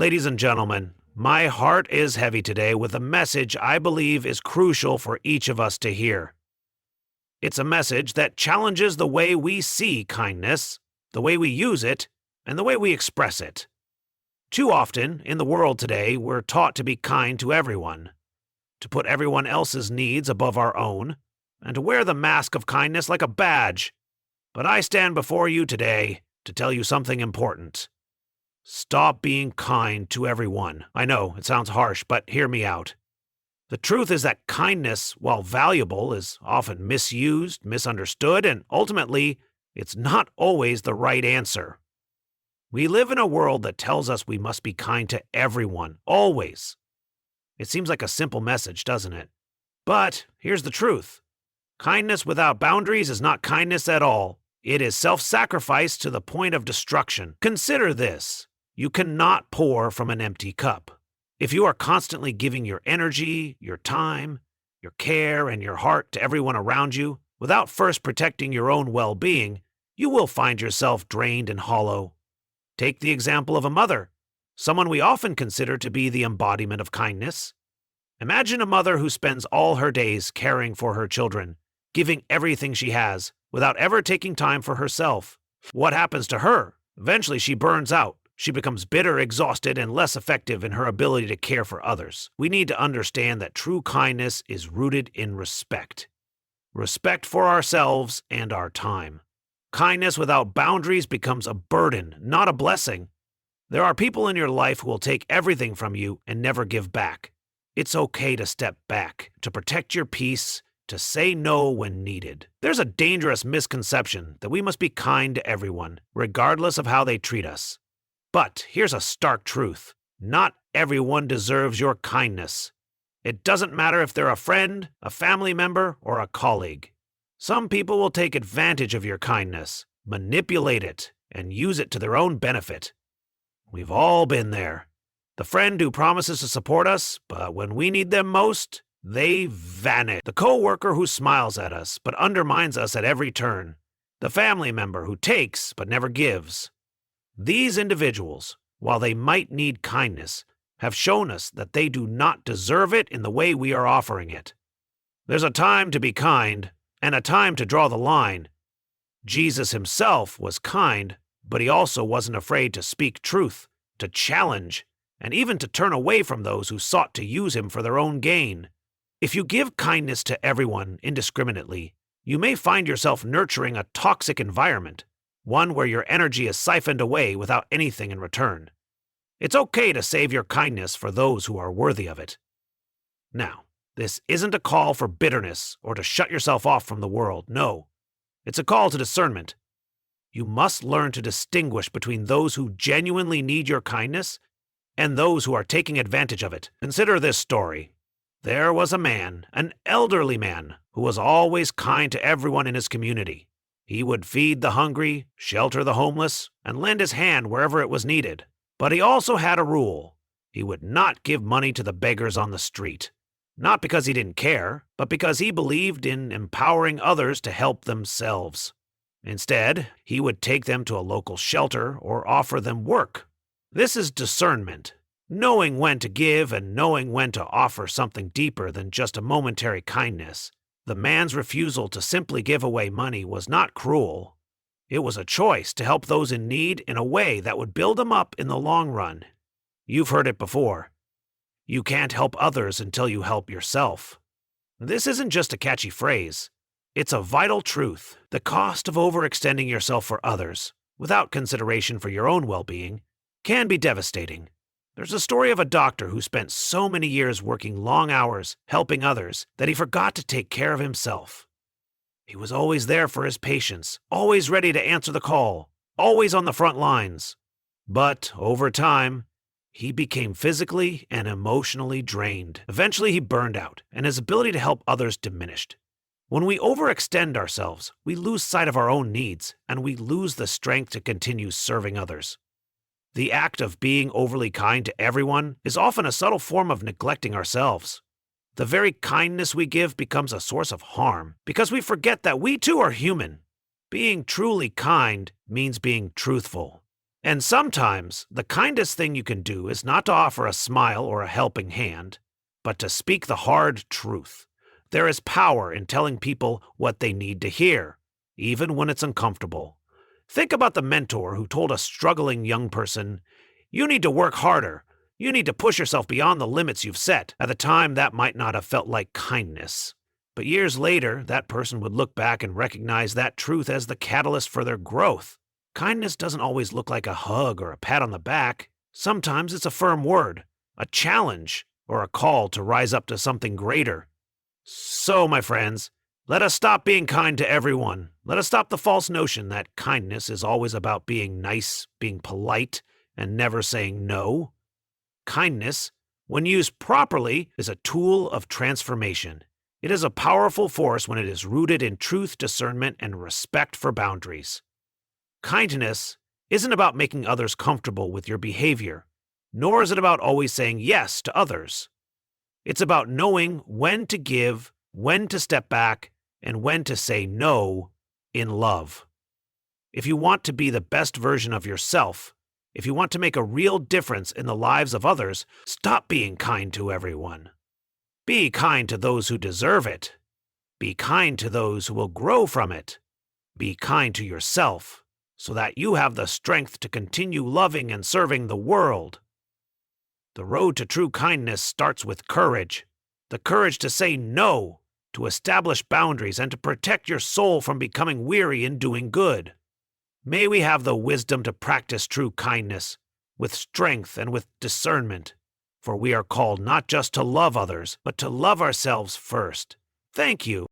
Ladies and gentlemen, my heart is heavy today with a message I believe is crucial for each of us to hear. It's a message that challenges the way we see kindness, the way we use it, and the way we express it. Too often, in the world today, we're taught to be kind to everyone, to put everyone else's needs above our own, and to wear the mask of kindness like a badge. But I stand before you today to tell you something important. Stop being kind to everyone. I know, it sounds harsh, but hear me out. The truth is that kindness, while valuable, is often misused, misunderstood, and ultimately, it's not always the right answer. We live in a world that tells us we must be kind to everyone, always. It seems like a simple message, doesn't it? But here's the truth. Kindness without boundaries is not kindness at all. It is self-sacrifice to the point of destruction. Consider this. You cannot pour from an empty cup. If you are constantly giving your energy, your time, your care, and your heart to everyone around you, without first protecting your own well-being, you will find yourself drained and hollow. Take the example of a mother, someone we often consider to be the embodiment of kindness. Imagine a mother who spends all her days caring for her children, giving everything she has, without ever taking time for herself. What happens to her? Eventually she burns out. She becomes bitter, exhausted, and less effective in her ability to care for others. We need to understand that true kindness is rooted in respect. Respect for ourselves and our time. Kindness without boundaries becomes a burden, not a blessing. There are people in your life who will take everything from you and never give back. It's okay to step back, to protect your peace, to say no when needed. There's a dangerous misconception that we must be kind to everyone, regardless of how they treat us. But here's a stark truth. Not everyone deserves your kindness. It doesn't matter if they're a friend, a family member, or a colleague. Some people will take advantage of your kindness, manipulate it, and use it to their own benefit. We've all been there. The friend who promises to support us, but when we need them most, they vanish. The coworker who smiles at us, but undermines us at every turn. The family member who takes, but never gives. These individuals, while they might need kindness, have shown us that they do not deserve it in the way we are offering it. There's a time to be kind, and a time to draw the line. Jesus himself was kind, but he also wasn't afraid to speak truth, to challenge, and even to turn away from those who sought to use him for their own gain. If you give kindness to everyone indiscriminately, you may find yourself nurturing a toxic environment, one where your energy is siphoned away without anything in return. It's okay to save your kindness for those who are worthy of it. Now, this isn't a call for bitterness or to shut yourself off from the world, no. It's a call to discernment. You must learn to distinguish between those who genuinely need your kindness and those who are taking advantage of it. Consider this story. There was a man, an elderly man, who was always kind to everyone in his community. He would feed the hungry, shelter the homeless, and lend his hand wherever it was needed. But he also had a rule. He would not give money to the beggars on the street. Not because he didn't care, but because he believed in empowering others to help themselves. Instead, he would take them to a local shelter or offer them work. This is discernment, knowing when to give and knowing when to offer something deeper than just a momentary kindness. The man's refusal to simply give away money was not cruel. It was a choice to help those in need in a way that would build them up in the long run. You've heard it before. You can't help others until you help yourself. This isn't just a catchy phrase. It's a vital truth. The cost of overextending yourself for others, without consideration for your own well-being, can be devastating. There's a story of a doctor who spent so many years working long hours helping others that he forgot to take care of himself. He was always there for his patients, always ready to answer the call, always on the front lines. But over time, he became physically and emotionally drained. Eventually, he burned out, and his ability to help others diminished. When we overextend ourselves, we lose sight of our own needs, and we lose the strength to continue serving others. The act of being overly kind to everyone is often a subtle form of neglecting ourselves. The very kindness we give becomes a source of harm because we forget that we too are human. Being truly kind means being truthful. And sometimes the kindest thing you can do is not to offer a smile or a helping hand, but to speak the hard truth. There is power in telling people what they need to hear, even when it's uncomfortable. Think about the mentor who told a struggling young person, "You need to work harder. You need to push yourself beyond the limits you've set." At the time, that might not have felt like kindness. But years later, that person would look back and recognize that truth as the catalyst for their growth. Kindness doesn't always look like a hug or a pat on the back. Sometimes it's a firm word, a challenge, or a call to rise up to something greater. So, my friends, let us stop being kind to everyone. Let us stop the false notion that kindness is always about being nice, being polite, and never saying no. Kindness, when used properly, is a tool of transformation. It is a powerful force when it is rooted in truth, discernment, and respect for boundaries. Kindness isn't about making others comfortable with your behavior, nor is it about always saying yes to others. It's about knowing when to give, when to step back, and when to say no in love. If you want to be the best version of yourself, if you want to make a real difference in the lives of others, stop being kind to everyone. Be kind to those who deserve it. Be kind to those who will grow from it. Be kind to yourself, so that you have the strength to continue loving and serving the world. The road to true kindness starts with courage. The courage to say no, to establish boundaries, and to protect your soul from becoming weary in doing good. May we have the wisdom to practice true kindness, with strength and with discernment, for we are called not just to love others, but to love ourselves first. Thank you.